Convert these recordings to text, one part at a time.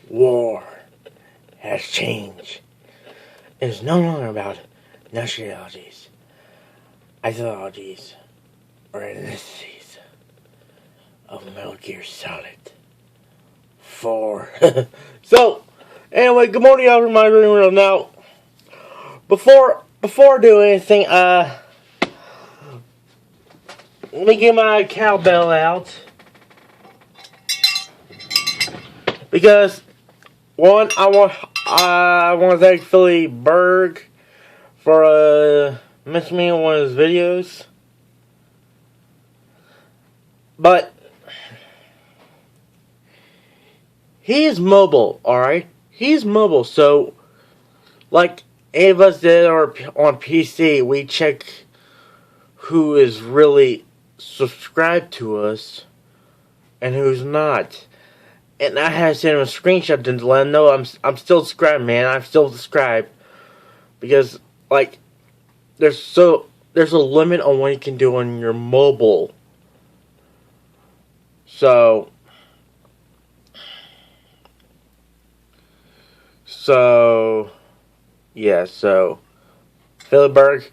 war has changed. It's no longer about nationalities, ideologies, or ethnicities of Metal Gear Solid 4. So, anyway, good morning, y'all from my room. Now, before I do anything, let me get my cowbell out. Because, one, I want to thank Philly Berg for mentioning me in one of his videos. But he's mobile, alright? He's mobile, so like any of us that are on PC, we check who is really subscribed to us and who's not. And I had to send him a screenshot to let him know I'm still subscribed, man. I'm still subscribed. Because, like, there's a limit on what you can do on your mobile. So, yeah, so, Philipberg,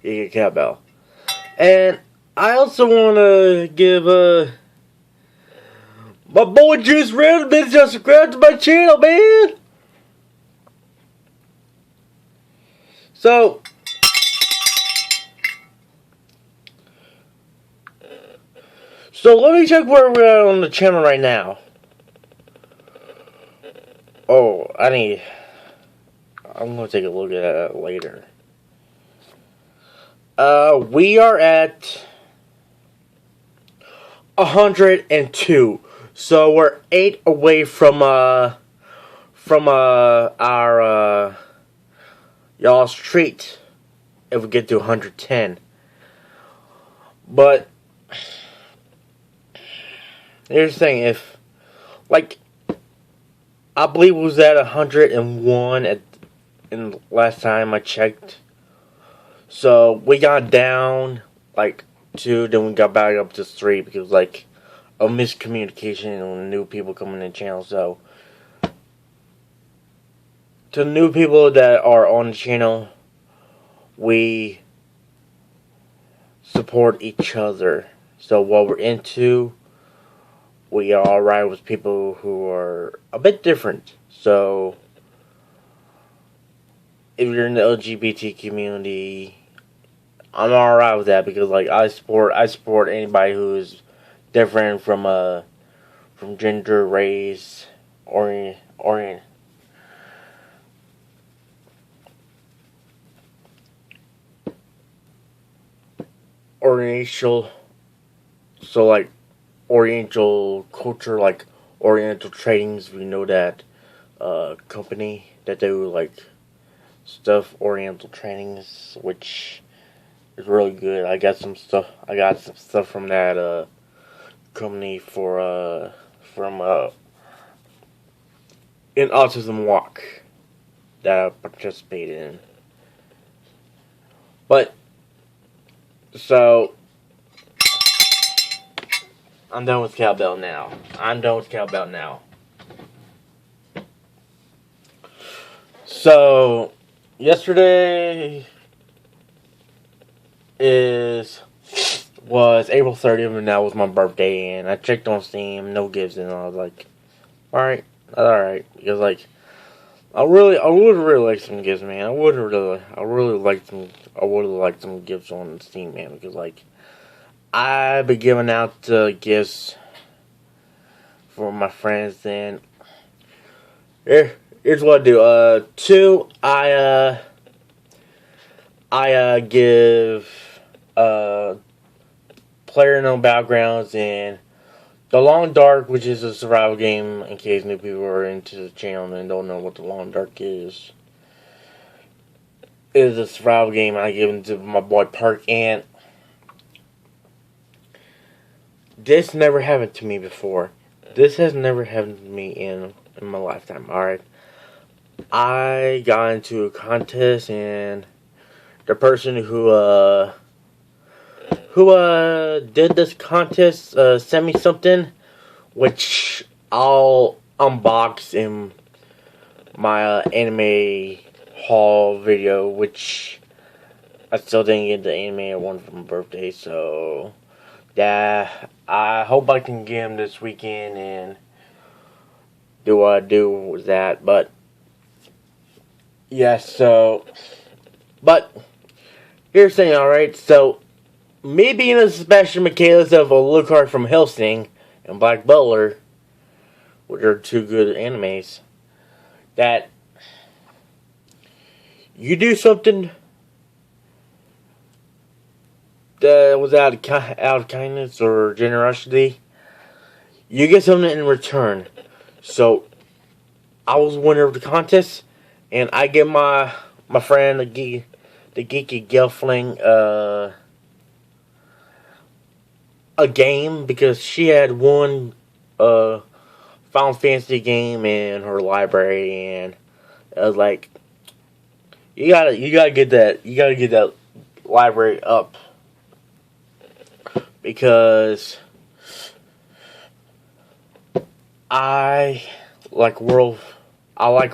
you get cowbell. And I also want to give my boy Juice Red been just subscribed to my channel, man. So let me check where we're at on the channel right now. Oh, I'm gonna take a look at that later. We are at 102. So we're 8 away from our y'all's treat if we get to 110. But here's the thing, if like I believe it was at 101 in last time I checked. So we got down like 2, then we got back up to 3 because like of miscommunication and new people coming in the channel. So to new people that are on the channel, we support each other. So what we're into, we are alright with people who are a bit different. So if you're in the LGBT community, I'm alright with that because like I support anybody who is different from gender, race, orientation. Oriental, so like Oriental culture, like Oriental Tradings, we know that company that do like stuff, Oriental Trainings, which is really good. I got some stuff from that company from in Autism Walk that I participated in. But so I'm done with cowbell now. So yesterday was April 30th, and that was my birthday, and I checked on Steam, no gifts, and I was like, alright, because like I would really like some gifts, man. I would have liked some gifts on Steam, man, because like I've been giving out gifts for my friends, and here's what I do. 2, I give PlayerUnknown Battlegrounds and The Long Dark, which is a survival game, in case new people are into the channel and don't know what The Long Dark is. It is a survival game I give it to my boy Park, and this never happened to me before. This has never happened to me in my lifetime, alright? I got into a contest, and the person who did this contest sent me something which I'll unbox in my anime haul video, which I still didn't get the anime I wanted for my birthday, so yeah, I hope I can get him this weekend and do what I do with that. But yeah, but here's the thing, alright, so me being a Sebastian Michaelis of Alucard from Hellsing and Black Butler, which are two good animes, that you do something that was out of kindness or generosity, you get something in return. So I was winner of the contest, and I get my friend the geeky Gelfling a game, because she had one Final Fantasy game in her library, and I was like, you gotta get that library up, because I like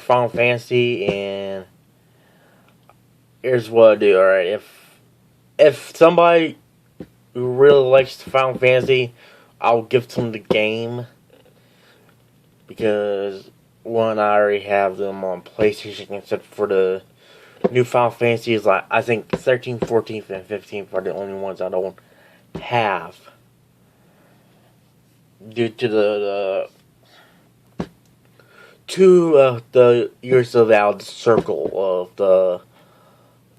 Final Fantasy, and here's what I do. Alright, if somebody who really likes Final Fantasy, I'll give them the game, because one, I already have them on PlayStation, except for the new Final Fantasies. Like, I think 13, 14, and 15 are the only ones I don't have, due to the years of out circle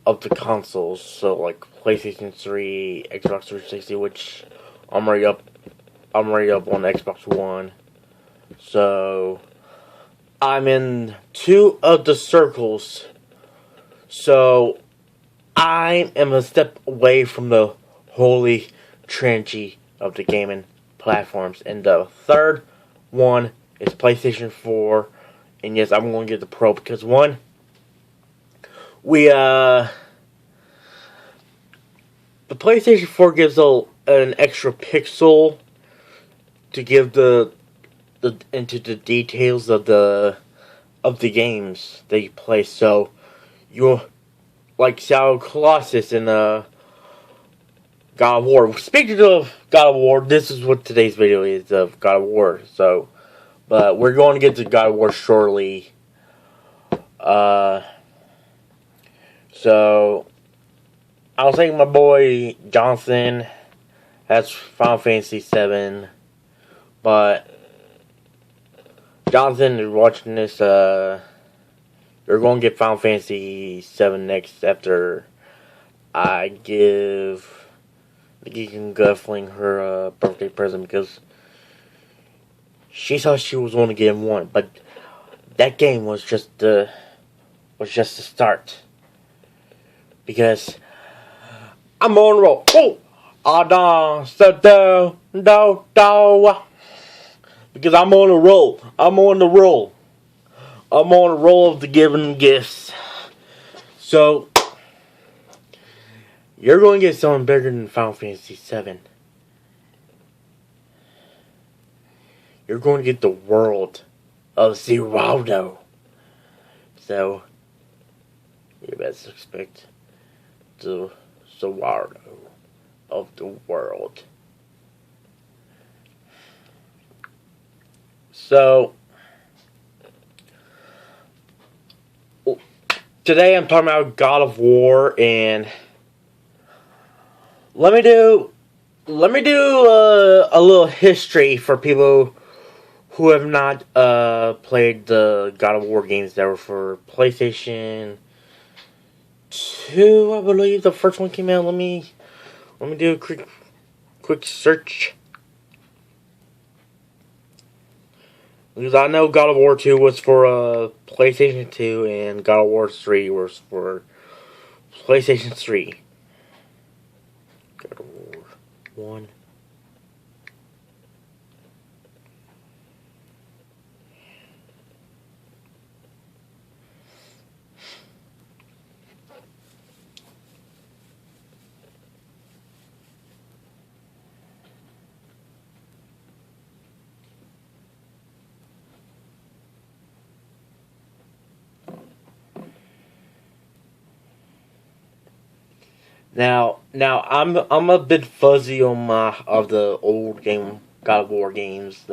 of the consoles. So like PlayStation 3, Xbox 360, which I'm already up on Xbox One. So I'm in two of the circles. So I am a step away from the holy trinity of the gaming platforms. And the third one is PlayStation 4. And yes, I'm going to get the Pro, because one, the PlayStation 4 gives an extra pixel to give into the details of the games that you play. So you'll like Shadow Colossus and God of War. Speaking of God of War, this is what today's video is of God of War. So, but we're going to get to God of War shortly. So I was thinking my boy Johnson has Final Fantasy 7, but Jonathan, you're watching this, you're going to get Final Fantasy 7 next, after I give the Geek and Guffling her birthday present, because she thought she was going to get one, but that game was just the start, because I'm on a roll. Oh, because I'm on a roll. I'm on a roll of the giving gifts. So you're going to get something bigger than Final Fantasy 7. You're going to get the world of Zeraldo. So you best expect the Zeraldo of the world. So today I'm talking about God of War, and let me do a little history for people who have not played the God of War games that were for PlayStation 2, I believe the first one came out. Let me do a quick search, because I know God of War 2 was for PlayStation 2, and God of War 3 was for PlayStation 3. God of War 1. Now I'm a bit fuzzy on my of the old game God of War games.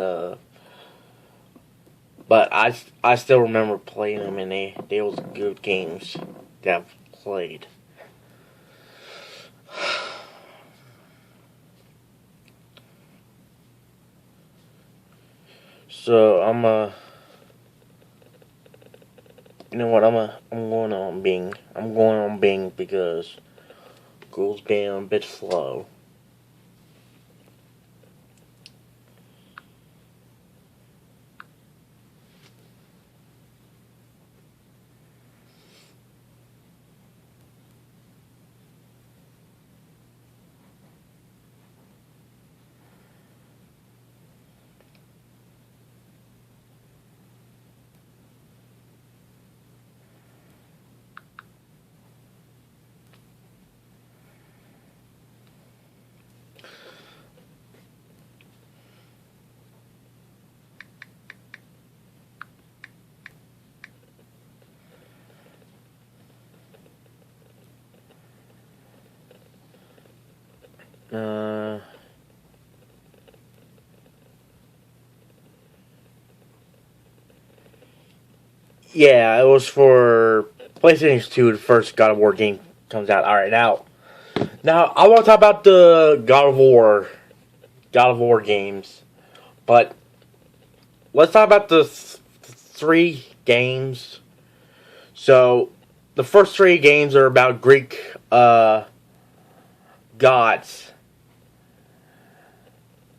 But I still remember playing them, and they was good games that I've played. So you know what, I'm going on Bing. I'm going on Bing because Google's being a bit slow. Uh, yeah, it was for PlayStation 2. The first God of War game comes out. All right, now I want to talk about the God of War games, but let's talk about the three games. So the first three games are about Greek gods.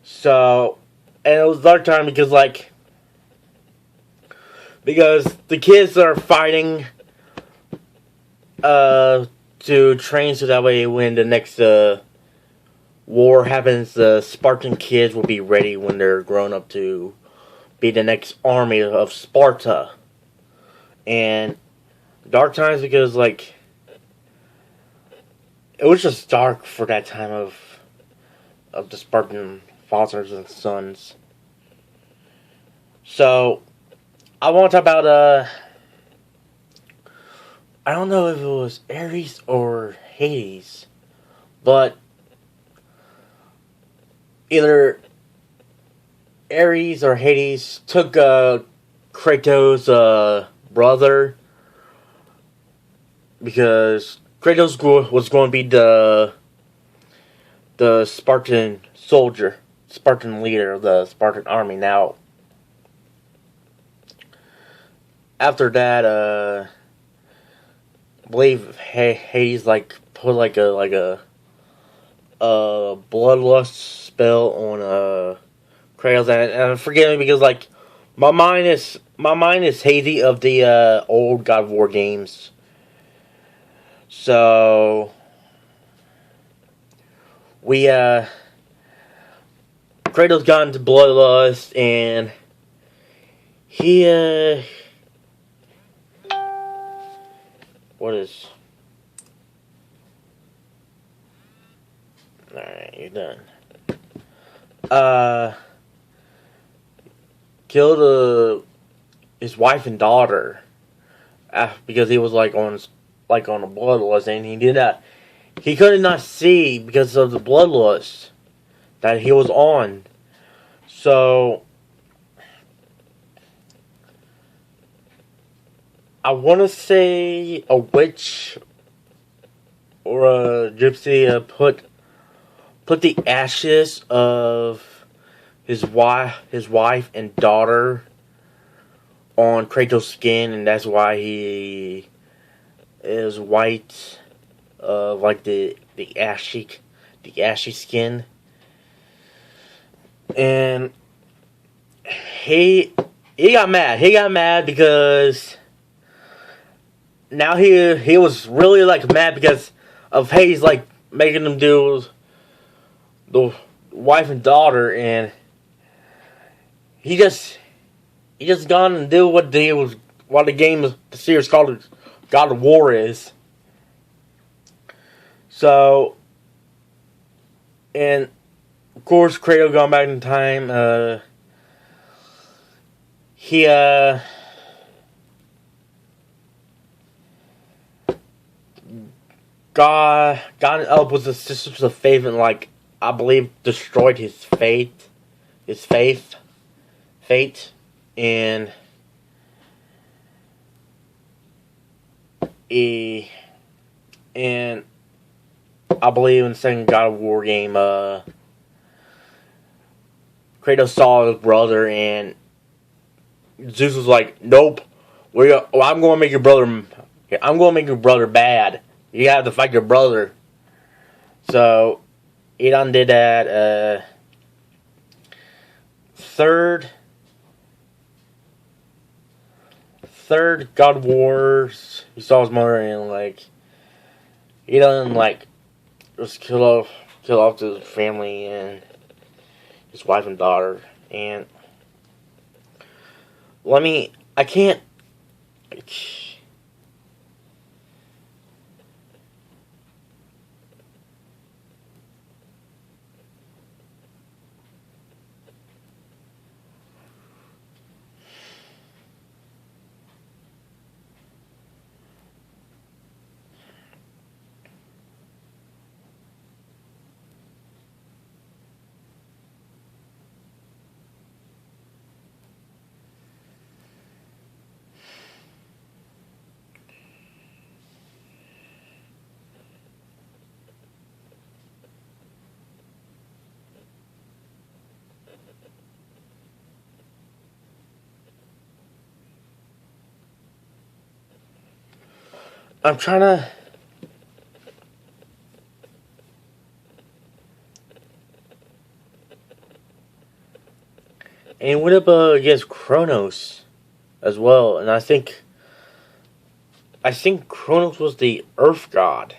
So, and it was dark time because the kids are fighting to train so that way when the next war happens, the Spartan kids will be ready when they're grown up to be the next army of Sparta. And dark times because it was just dark for that time of the Spartan fathers and sons. So I want to talk about I don't know if it was Ares or Hades, but either Ares or Hades took Kratos' brother because Kratos was going to be the Spartan soldier, Spartan leader of the Spartan army. Now, after that, I believe Hades put a bloodlust spell on Kratos, and forgive me because my mind is hazy of the old God of War games. So we Kratos got into bloodlust, and he what is? Alright, you're done. Killed his wife and daughter because he was on a bloodlust, and he could not see because of the bloodlust that he was on. So I want to say a witch or a gypsy put the ashes of his wife and daughter on Kratos' skin, and that's why he is white, the ashy skin. And he got mad. He got mad because now he was really mad because of Hayes making him do the wife and daughter, and he just gone and do what the series called God of War is. So, and of course Kratos gone back in time. He got up with the Sisters of Faith and like I believe destroyed fate, and he and I believe in the second God of War game, Kratos saw his brother and Zeus was like, "Nope, I'm going to make your brother. I'm going to make your brother bad. You have to fight your brother." So he done did that. Third God of Wars. He saw his mother and like he done like just kill off his family and his wife and daughter. And I can't. I'm trying to. And he went up against Kronos as well, and I think Kronos was the Earth God.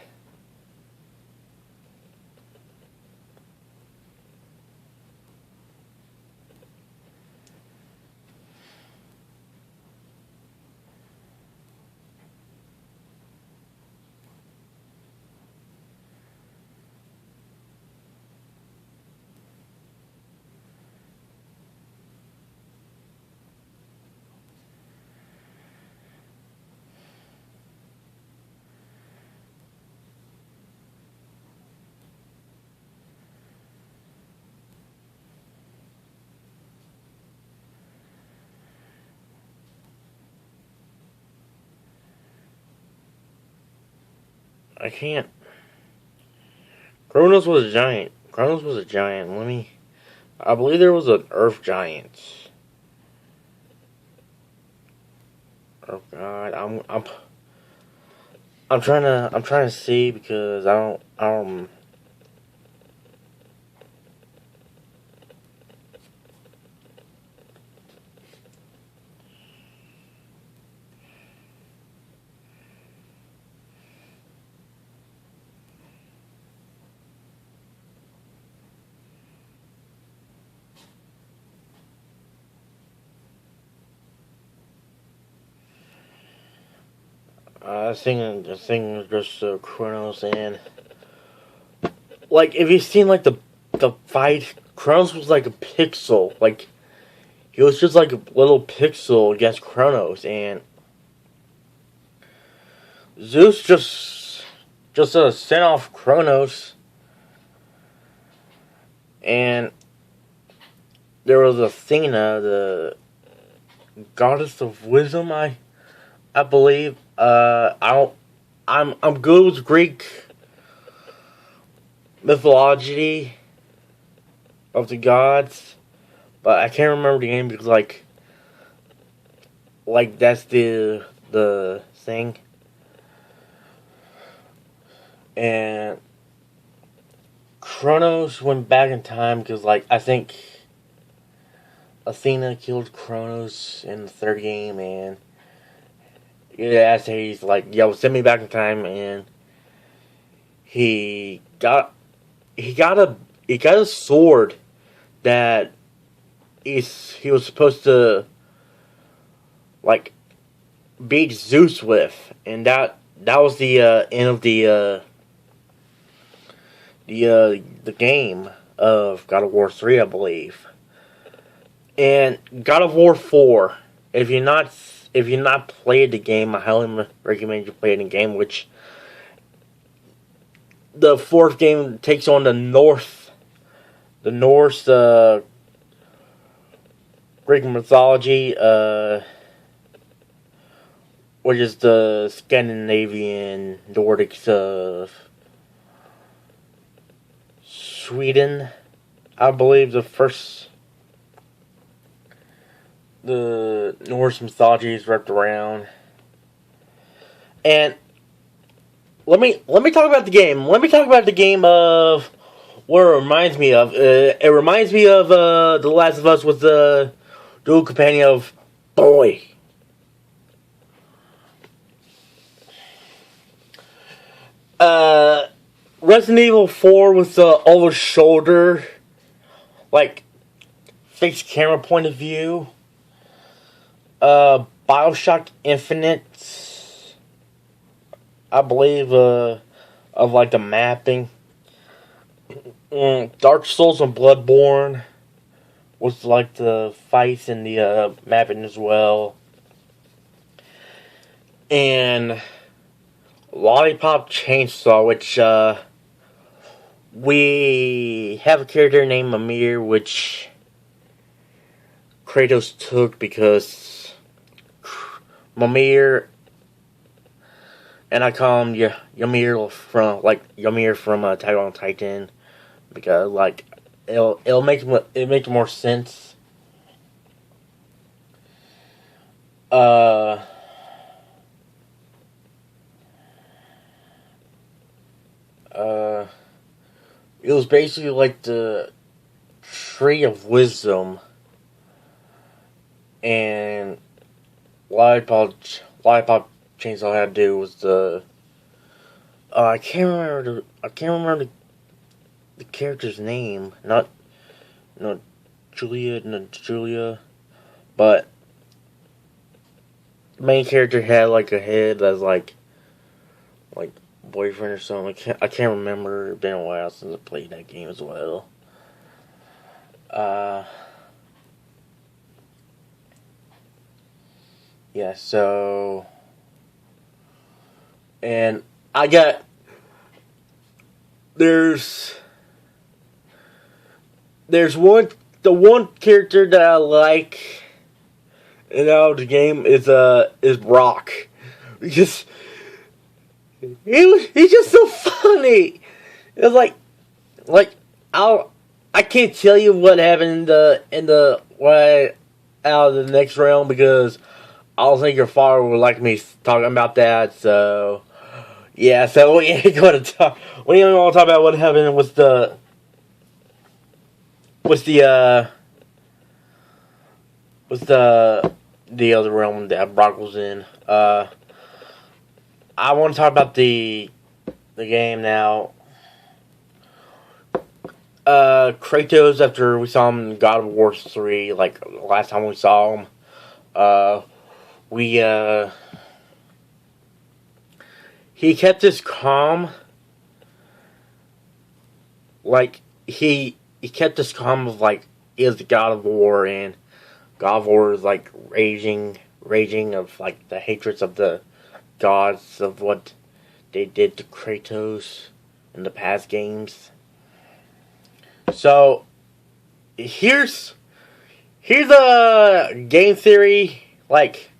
I can't. Kronos was a giant. I believe there was an Earth giant. Oh God, I'm trying to see because I don't. I think just Kronos and like if you've seen like the fight, Kronos was like a pixel, like he was just like a little pixel against Kronos, and Zeus just sent off Kronos, and there was Athena, the goddess of wisdom, I believe. I'm good with Greek mythology of the gods, but I can't remember the name because like that's the thing. And Kronos went back in time because like I think Athena killed Kronos in the third game, and yeah, he's like, "Yo, send me back in time," and he got a sword that he was supposed to like beat Zeus with, and that was the end of the game of God of War 3, I believe. And God of War 4, if you're not played the game, I highly recommend you play the game, which the fourth game takes on the Norse Greek mythology, which is the Scandinavian Nordics of Sweden, I believe the Norse mythology is wrapped around. And let me talk about the game. Let me talk about the game of what it reminds me of. It reminds me of The Last of Us with the dual companion of Boy. Resident Evil 4 with the over shoulder, like, fixed camera point of view. Bioshock Infinite, I believe, of like the mapping. Dark Souls and Bloodborne was like the fights and the mapping as well. And Lollipop Chainsaw, which we have a character named Mimir, which Kratos took because Mimir, and I call him Ymir from Attack on Titan, because like it makes more sense. It was basically like the Tree of Wisdom, and Lollipop Chainsaw had to do was the I can't remember the character's name. Not Juliet, but the main character had like a head that's like boyfriend or something. I can't remember. It's been a while since I played that game as well. Yeah, so, and I got, there's the one character that I like in the game is Brock, because he's just so funny. It's like I can't tell you what happened in the way out of the next round, because I don't think your father would like me talking about that. So yeah, so we ain't gonna talk. We ain't gonna talk about what happened with the other realm that Brock was in. I want to talk about the game now. Kratos, after we saw him in God of War 3, like last time we saw him, he kept his calm. Like he kept his calm of like, he is the God of War, and God of War is like raging of like the hatreds of the gods of what they did to Kratos in the past games. So here's a game theory, like,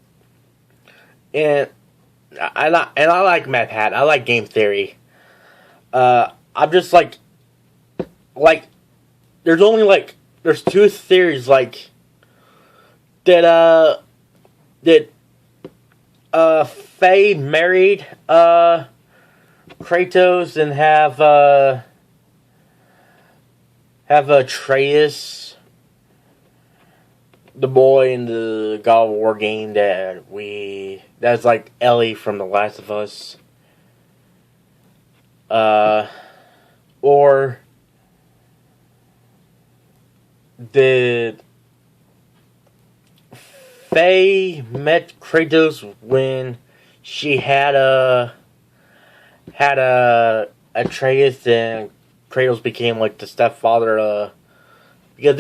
and I like Matt Pat. I like game theory. I'm just like there's two theories like that Faye married Kratos and have Atreus, the boy in the God of War game that's like Ellie from The Last of Us. Or did Faye met Kratos when she had Atreus, and Kratos became like the stepfather? Because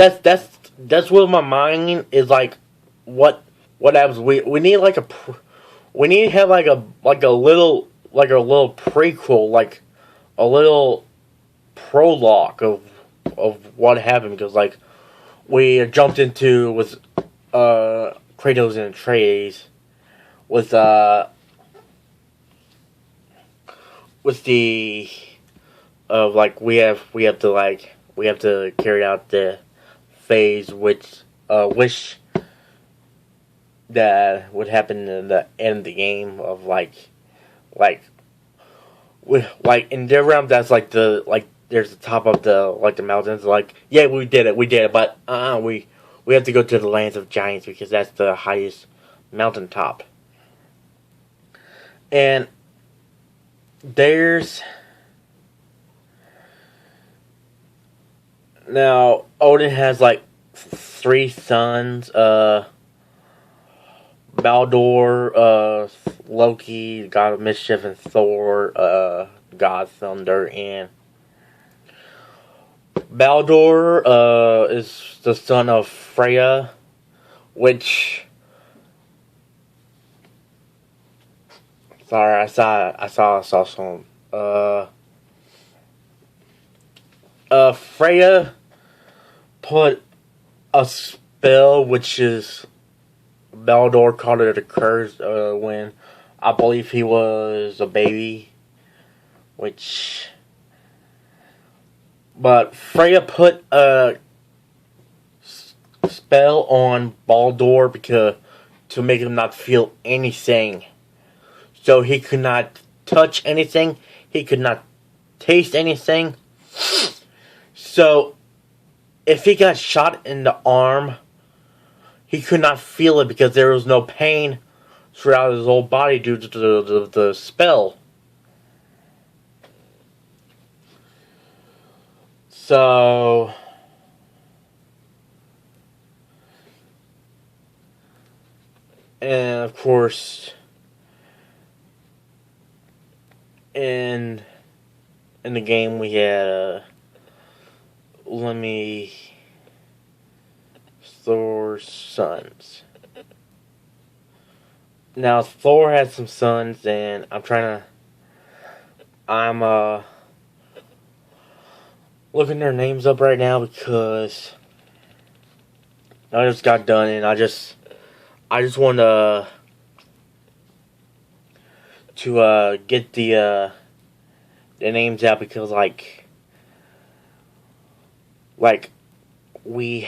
that's what my mind is like. What happens? We need like we need to have like a little prequel, like a little prologue of what happened, because like we jumped into with Kratos and with the of like we have to carry out the phase which wish that would happen in the end of the game of like in their realm, that's like there's the top of the mountains, like yeah, we did it, but we have to go to the lands of giants because that's the highest mountaintop. And there's now Odin has like three sons, Baldur, Loki, God of Mischief, and Thor, God of Thunder. And Baldur is the son of Freya, which sorry, I saw some Freya put a spell which is Baldur called it a curse when I believe he was a baby, which but Freya put a spell on Baldur because to make him not feel anything. So he could not touch anything, he could not taste anything. So if he got shot in the arm, he could not feel it because there was no pain throughout his whole body due to the spell. So and of course in the game we had Thor's sons. Now Thor had some sons, and I'm looking their names up right now because I just got done, and I just want to get the names out because like we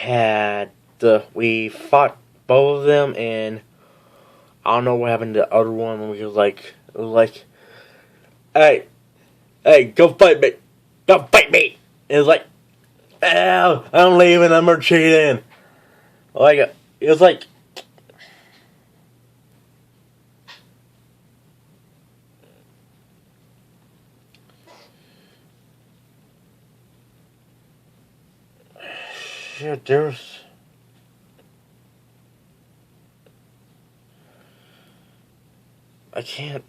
fought both of them, and I don't know what happened to the other one. It was like, hey, go fight me, And it was like, ow, I'm leaving, I'm retreating. Like it was like. Shit, there's. I can't.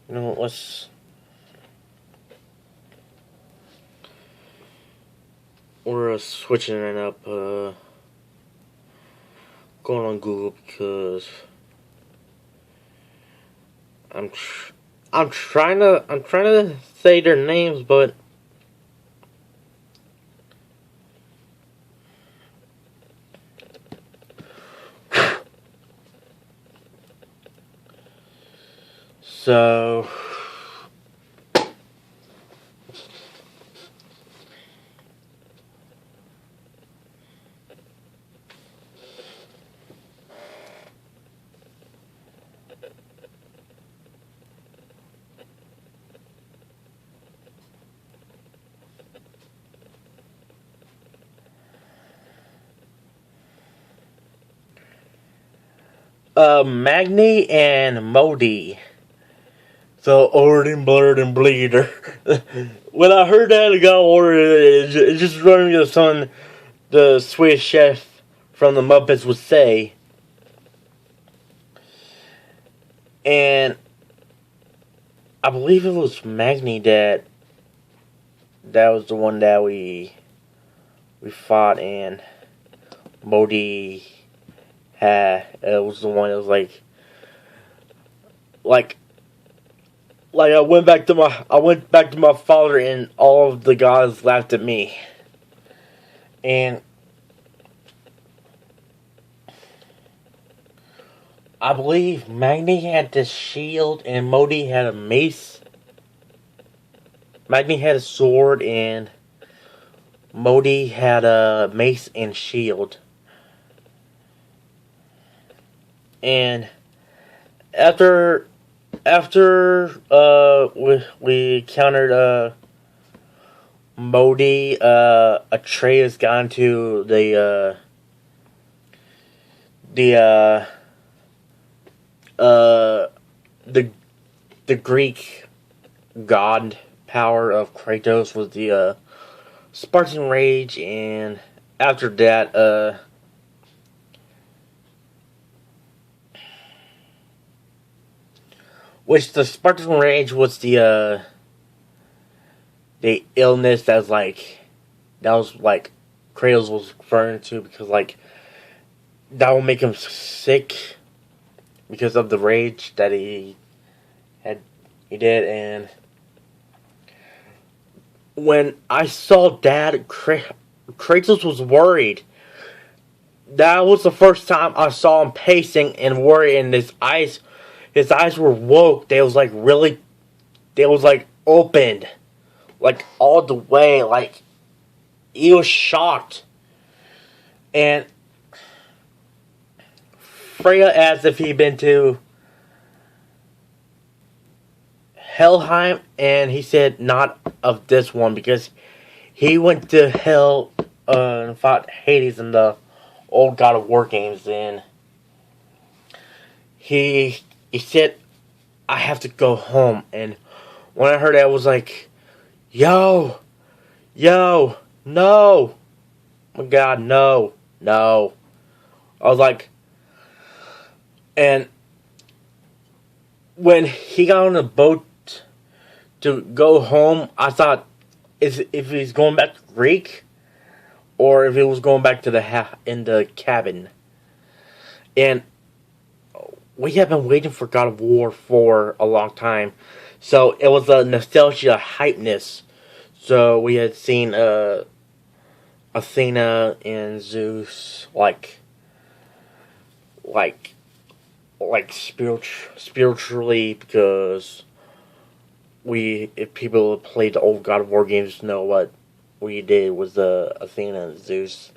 You know, let's. We're switching it up. Going on Google because I'm trying to say their names, but so Magni and Modi. So Odin, Blurred, and Bleeder. When I heard that, I got ordered. It just reminded me of something the Swedish chef from the Muppets would say. And I believe it was Magni that was the one that we fought, and Modi had it was the one that was like like I went back to my father, and all of the gods laughed at me. And I believe Magni had the shield and Modi had a mace. Magni had a sword and Modi had a mace and shield. And after we countered Modi, Atreus got into the Greek god power of Kratos was the Spartan Rage, and after that, which the Spartan Rage was the illness that was like Kratos was referring to, because like that will make him sick because of the rage that he did. And when I saw that, Kratos was worried. That was the first time I saw him pacing and worried, and his eyes were woke. They was opened, like all the way, like he was shocked. And Freya asked if he'd been to Helheim, and he said not of this one, because he went to Hell and fought Hades in the old God of War games, and he said, I have to go home. And when I heard that, I was like, yo, no, oh my God, no. I was like, and when he got on the boat to go home, I thought if he's going back to Greek, or if he was going back to in the cabin. And we have been waiting for God of War for a long time, so it was a nostalgia hypeness. So we had seen Athena and Zeus spiritually, because if people have played the old God of War games, know what we did was Athena and Zeus.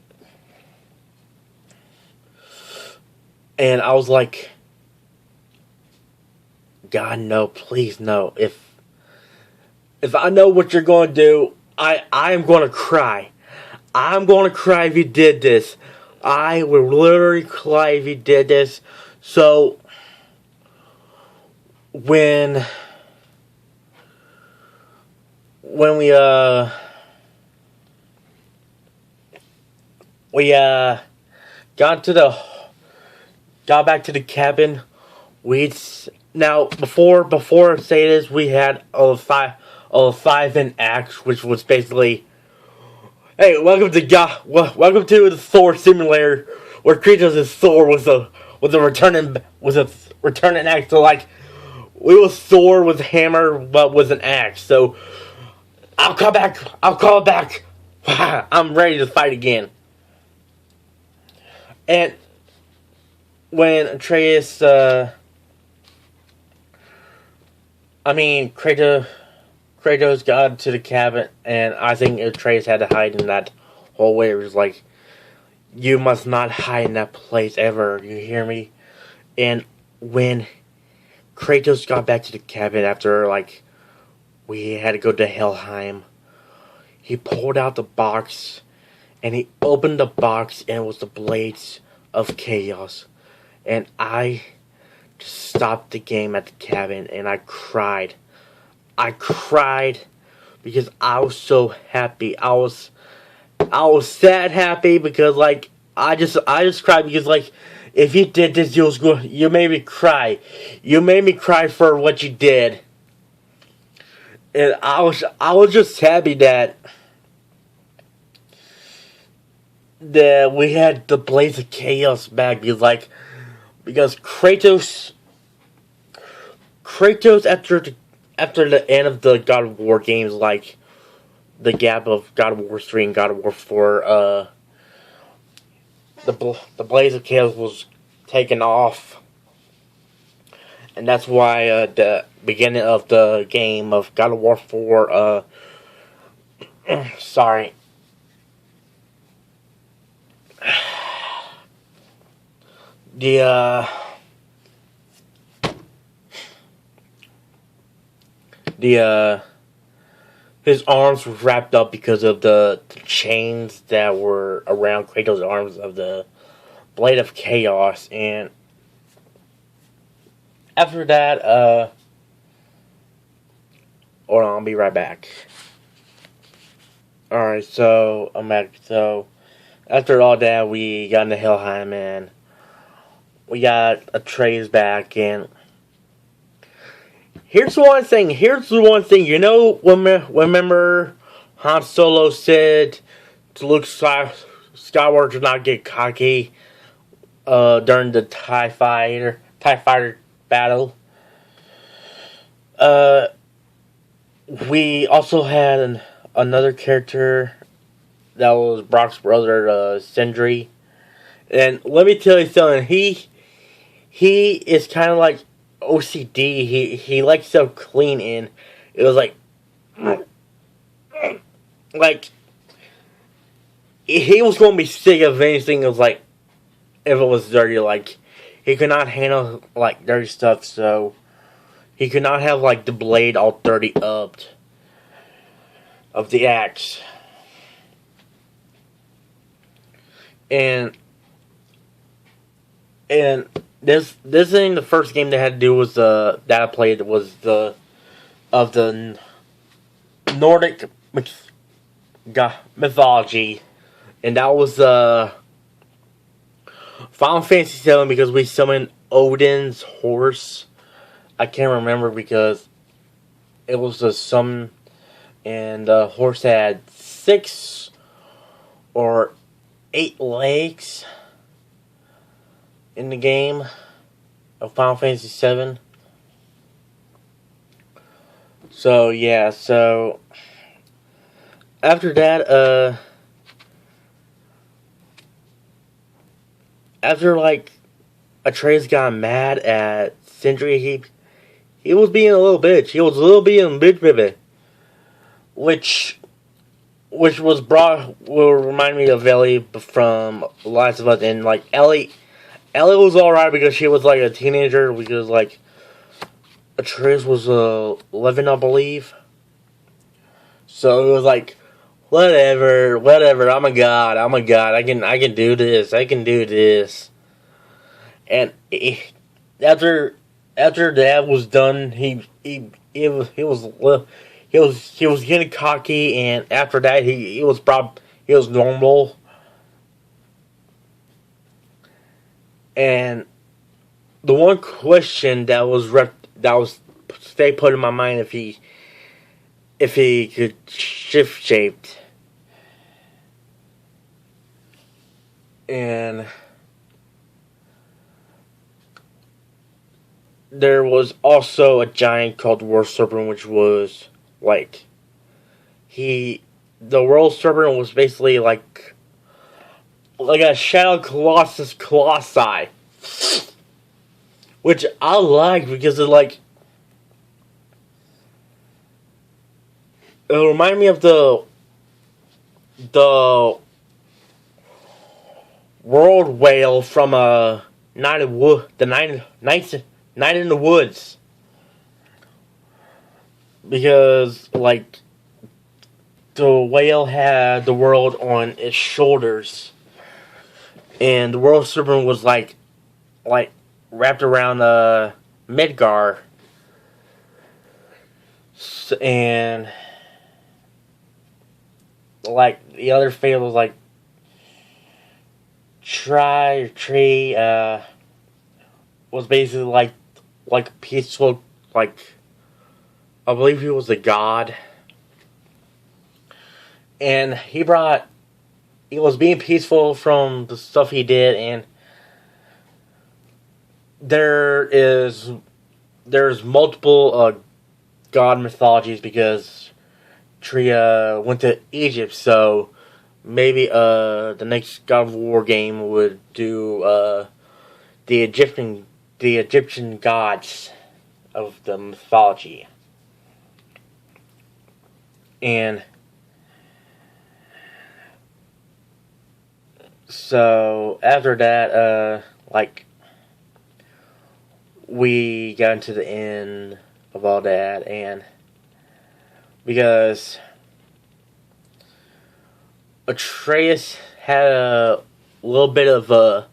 And I was like, God, no, please, no. If I know what you're going to do, I am going to cry. I'm going to cry if you did this. I would literally cry if you did this. So when we got back to the cabin, before I say this, we had a 5 in acts, which was basically, hey, welcome to the Thor simulator, where Kratos' Thor was a returning axe. So like, we was Thor with a hammer, but with an axe. So I'll call back. I'm ready to fight again. And when Atreus, Kratos got to the cabin, and I think Atreus had to hide in that hallway. It was like, you must not hide in that place ever, you hear me? And when Kratos got back to the cabin after, like, we had to go to Helheim, he pulled out the box, and he opened the box, and it was the Blades of Chaos. And I just stopped the game at the cabin, and I cried. I cried because I was so happy. I was sad happy, because like I just cried because, like, if you did this, you made me cry. You made me cry for what you did. And I was just happy that we had the Blades of Chaos back, because Kratos Kratos after the end of the God of War games, like the gap of God of War 3 and God of War 4, the Blaze of Chaos was taken off. And that's why the beginning of the game of God of War 4, sorry. The his arms were wrapped up because of the chains that were around Kratos' arms of the Blade of Chaos, and after that, hold on, I'll be right back. Alright, so I'm back. So after all that, we got into Helheim, and we got Atreus back, and here's the one thing. You know, remember Han Solo said to Luke Skywalker to not get cocky during the TIE Fighter battle. We also had another character that was Brock's brother, Sindri. And let me tell you something. He is kind of like OCD. He likes stuff clean, and it was like he was going to be sick of anything. It was like if it was dirty, like he could not handle like dirty stuff, so he could not have like the blade all dirty up of the axe. And this ain't the first game that had to do with that I played was the Nordic mythology, and that was Final Fantasy VII, because we summoned Odin's horse. I can't remember because it was a summon, and the horse had 6 or 8 legs in the game of Final Fantasy VII. So yeah, so after that, after like Atreus got mad at Sindri, he was being a little bitch. He was a little being bitch, which will remind me of Ellie from Last of Us. And like Ellie was alright because she was like a teenager, because like Atreus was 11, I believe. So it was like, whatever, I'm a god, I can do this. And after that was done, he was getting cocky, and after that he was normal. And the one question that was stay put in my mind, if he could shift shaped. And there was also a giant called the World Serpent, which was like the World Serpent was basically like a Shadow Colossi, which I liked because it reminded me of the World Whale from Night in the Woods, because like the whale had the world on its shoulders, and the World Serpent was like wrapped around Midgar, and like the other fable was like Tree was basically like peaceful, like I believe he was a god, and he was being peaceful from the stuff he did. And there is there's multiple god mythologies because Tria went to Egypt, so maybe the next God of War game would do the Egyptian gods of the mythology. And so after that, we got into the end of all that, and because Atreus had a little bit of a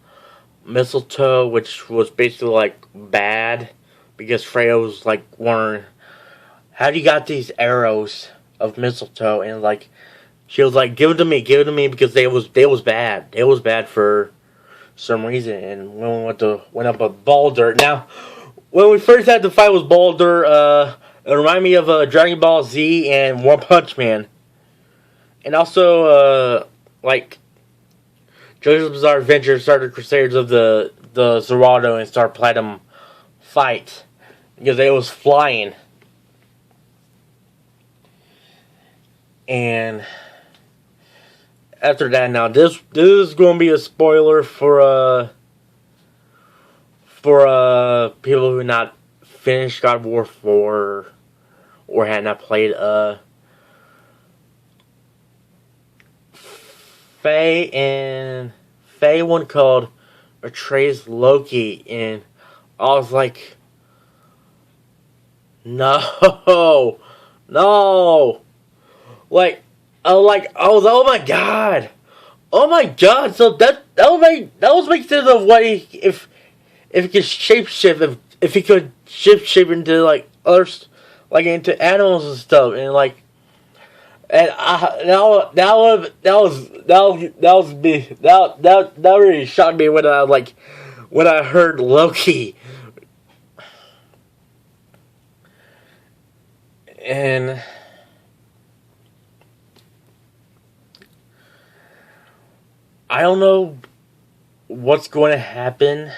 mistletoe, which was basically like bad, because Freya was like wondering, how do you got these arrows of mistletoe? And like she was like, give it to me, because they was bad. It was bad for some reason. And when we went up a Baldur. Now, when we first had to fight with Baldur, it reminded me of Dragon Ball Z and One Punch Man. And also, JoJo's Bizarre Adventure started Crusaders of the Zerado and Star Platinum fight. Because they was flying. And after that, now this is going to be a spoiler for people who not finished God of War 4 or had not played Faye one called Atreus Loki, and I was like, no. I was oh my god. So that was make sense of what if he could shapeshift, if he could shape into like others, like into animals and stuff, and like, and that really shocked me when I heard Loki. And I don't know what's going to happen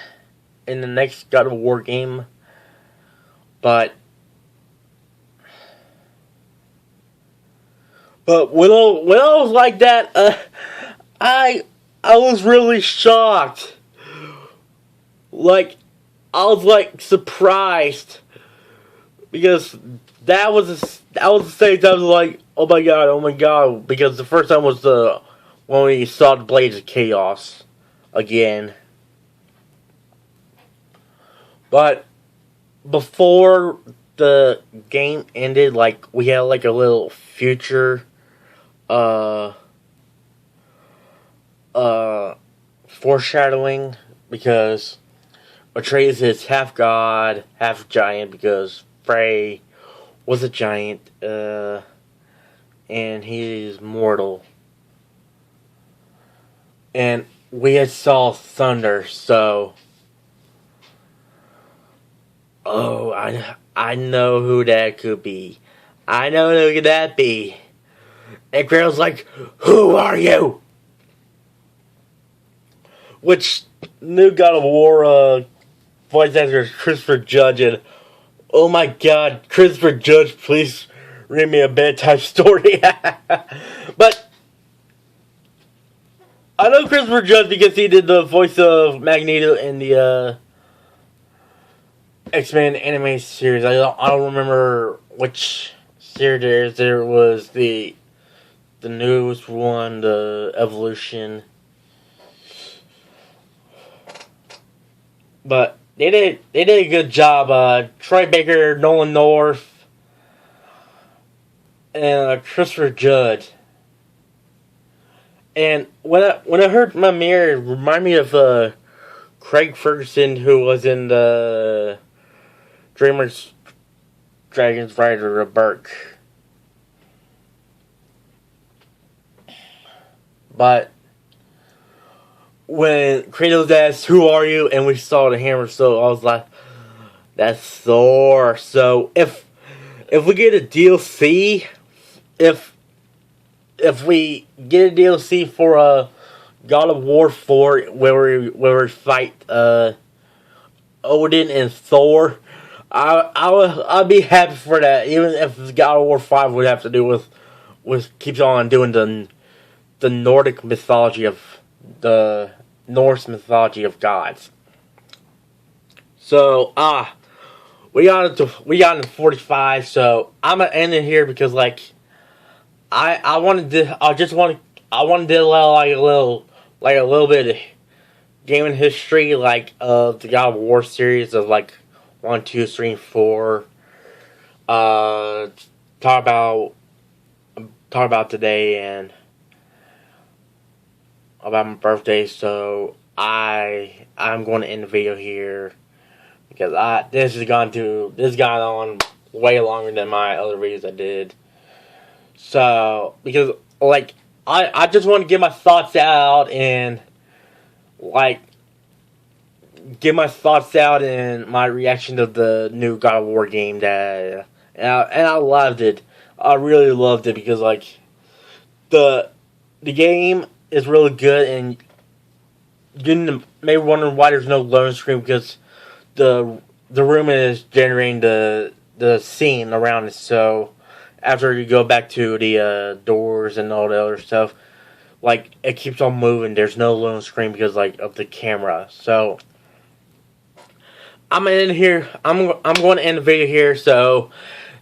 in the next God of War game, but when I was like that, I was really shocked. Like, I was like surprised, because that was the same time I was like, oh my god, because the first time was when we saw the Blades of Chaos again. But before the game ended, like, we had like a little future foreshadowing, because Atreus is half god, half giant, because Frey was a giant, and he is mortal. And we had saw thunder, so I know who that could be. I know who could that be. And Grail's like, who are you? Which new God of War voice actor is Christopher Judge, and oh my god, Christopher Judge, please read me a bedtime story. But I know Christopher Judge because he did the voice of Magneto in the X-Men anime series. I don't remember which series it is. There was the newest one, the Evolution. But they did a good job. Troy Baker, Nolan North, and Christopher Judge. And when I heard my mirror, it reminded me of Craig Ferguson, who was in the Dreamers Dragons Rider of Burke. But when Kratos asked, who are you? And we saw the hammer, so I was like, that's Thor. So if we get a DLC, if we get a DLC for God of War 4 where we fight Odin and Thor, I'd be happy for that, even if God of War 5 would have to do with keeps on doing the Nordic mythology of the Norse mythology of gods. So we got into 45. So I'm gonna end it here because like I wanted to I wanted to do like a little bit of gaming history like of the God of War series of like 1, 2, 3, and 4. Uh, talk about today and about my birthday. So I'm going to end the video here because this has gone on way longer than my other videos I did. So because like I just want to get my thoughts out and like my reaction to the new God of War game and I loved it. I really loved it because like the game is really good and you may be wondering why there's no loading screen because the room is generating the scene around it. So after you go back to the doors and all the other stuff, like it keeps on moving. There's no loading screen because like of the camera. So I'm gonna end here. I'm going to end the video here. So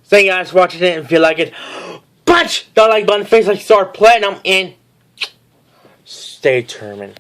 thank you guys for watching it. And if you like it, punch the like button, face like star platinum, and stay determined.